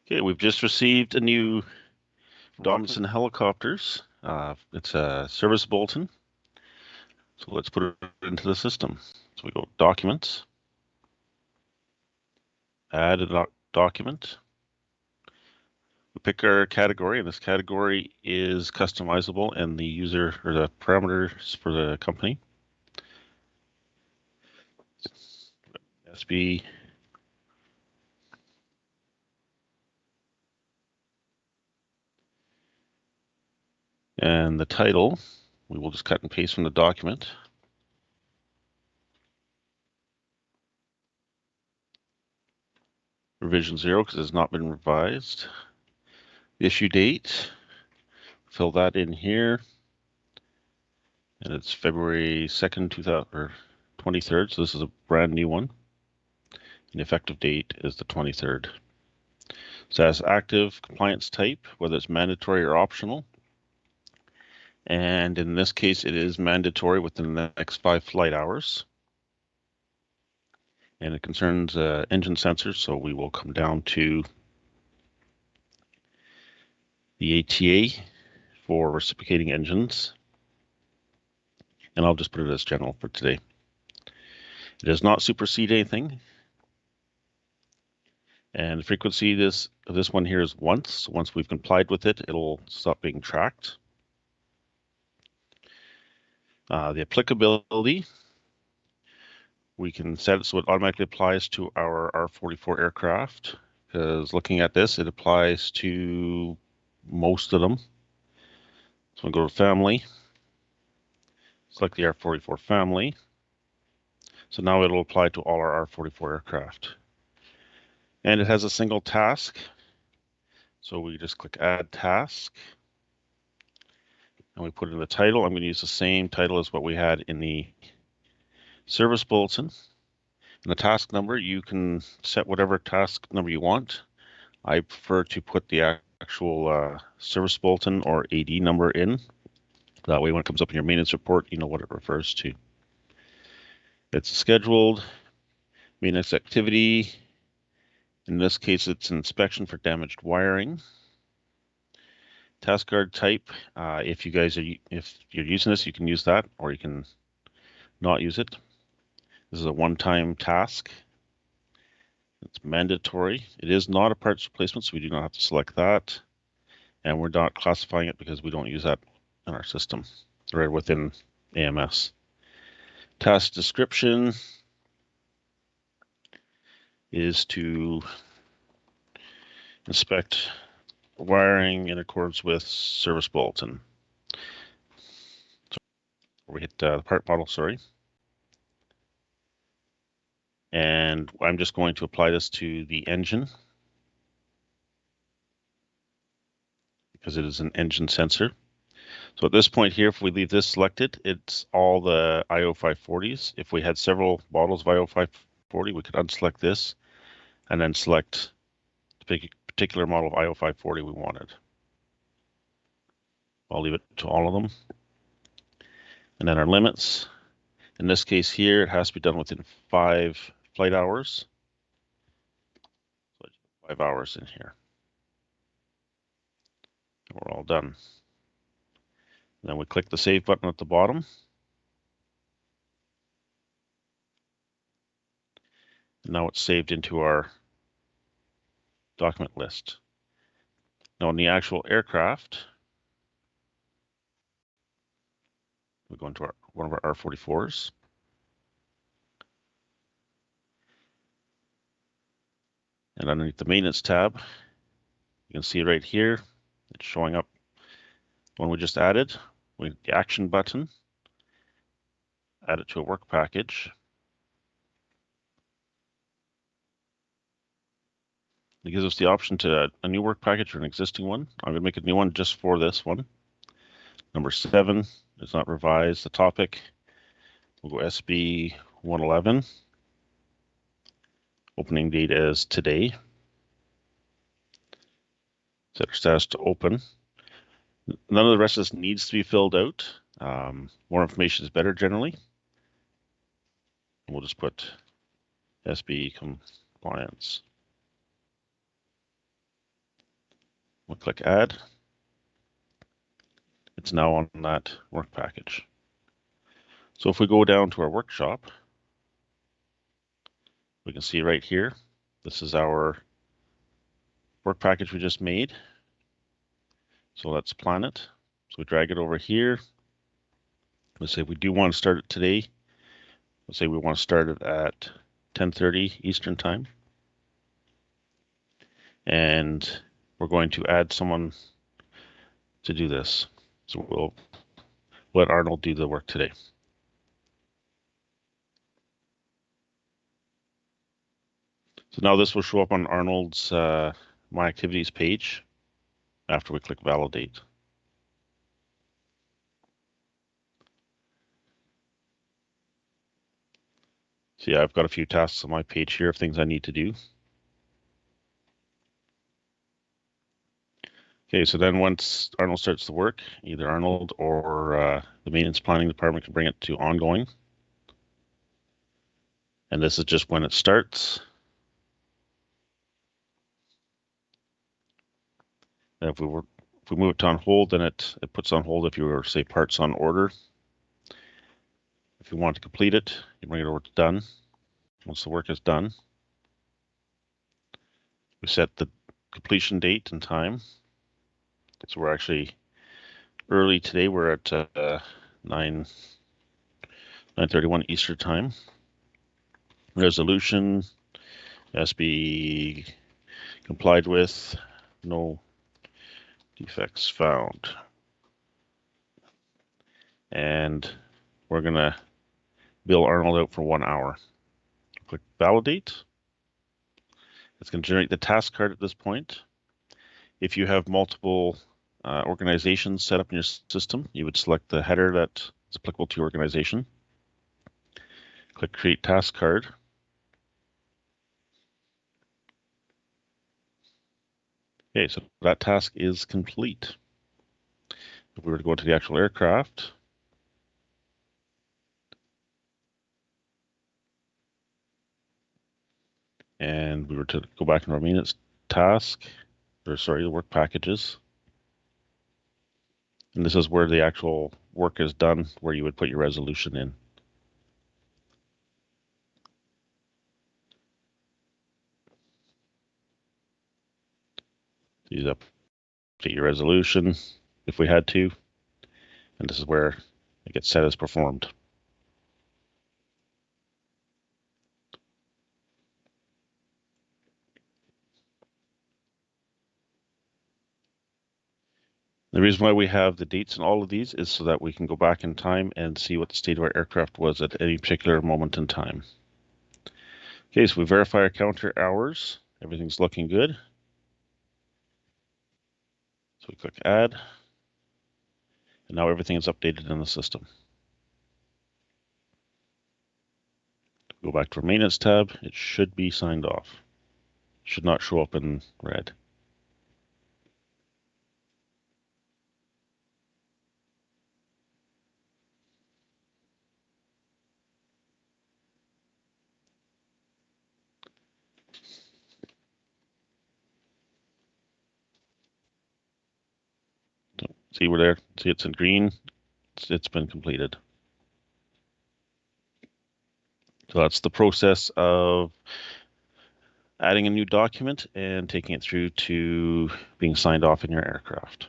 Okay, we've just received a new documents and helicopters. It's a service bulletin. So let's put it into the system. So we go Documents, Add a document. We pick our category, and this category is customizable and the user or the parameters for the company. SB. And the title, we will just cut and paste from the document. Revision 0 because it's not been revised. Issue date, fill that in here. And it's February 2nd, 23rd. So this is a brand new one. And the effective date is the 23rd. So as active compliance type, whether it's mandatory or optional. And in this case, it is mandatory within the next 5 flight hours. And it concerns engine sensors. So we will come down to the ATA for reciprocating engines. And I'll just put it as general for today. It does not supersede anything. And the frequency of this one here is once. Once we've complied with it, it'll stop being tracked. The applicability, we can set it so it automatically applies to our R44 aircraft, because looking at this, it applies to most of them. So we'll go to Family, select the R44 family. So now it'll apply to all our R44 aircraft. And it has a single task. So we just click Add Task. And we put in the title. I'm going to use the same title as what we had in the service bulletin. And the task number, you can set whatever task number you want. I prefer to put the actual service bulletin or AD number in. That way when it comes up in your maintenance report, you know what it refers to. It's scheduled maintenance activity. In this case, it's an inspection for damaged wiring. Task guard type, if you're using this, you can use that, or you can not use it. This is a one-time task. It's mandatory. It is not a parts replacement, so we do not have to select that. And we're not classifying it because we don't use that in our system, right within AMS. Task description is to inspect wiring in accordance with service bulletin. So we hit the part model, sorry. And I'm just going to apply this to the engine because it is an engine sensor. So at this point here, if we leave this selected, it's all the IO540s. If we had several models of IO540, we could unselect this and then select the particular model of IO540 we wanted. I'll leave it to all of them. And then our limits. In this case here, it has to be done within 5 flight hours. So 5 hours in here. And we're all done. And then we click the Save button at the bottom. And now it's saved into our document list. Now in the actual aircraft, we go into one of our R44s. And underneath the maintenance tab, you can see right here, it's showing up one we just added. We hit the action button, add it to a work package. It gives us the option to a new work package or an existing one. I'm going to make a new one just for this one. Number 7 is not revised. The topic, we'll go SB 111. Opening date is today. Set our status to open. None of the rest of this needs to be filled out. More information is better generally. We'll just put SB compliance. We'll click Add. It's now on that work package. So if we go down to our workshop, we can see right here, this is our work package we just made. So let's plan it. So we drag it over here. Let's say we do want to start it today. Let's say we want to start it at 10:30 Eastern Time. And we're going to add someone to do this. So we'll let Arnold do the work today. So now this will show up on Arnold's My Activities page after we click Validate. So yeah, I've got a few tasks on my page here of things I need to do. Okay, so then once Arnold starts the work, either Arnold or the maintenance planning department can bring it to ongoing. And this is just when it starts. And if we move it to on hold, then it puts on hold if you were, say, parts on order. If you want to complete it, you bring it over to done. Once the work is done, we set the completion date and time. So we're actually early today. We're at 9:31 Eastern Time. Resolution SB complied with, no defects found. And we're gonna bill Arnold out for 1 hour. Click Validate. It's going to generate the task card at this point. If you have multiple organizations set up in your system, you would select the header that is applicable to your organization. Click Create Task Card. Okay, so that task is complete. If we were to go to the actual aircraft, and we were to go back in our maintenance task, or sorry, the work packages. And this is where the actual work is done, where you would put your resolution in. Use update your resolution if we had to. And this is where it gets set as performed. The reason why we have the dates in all of these is so that we can go back in time and see what the state of our aircraft was at any particular moment in time. Okay, so we verify our counter hours. Everything's looking good. So we click Add. And now everything is updated in the system. Go back to our maintenance tab. It should be signed off. It should not show up in red. So, see, we're there. See, it's in green. It's been completed. So that's the process of adding a new document and taking it through to being signed off in your aircraft.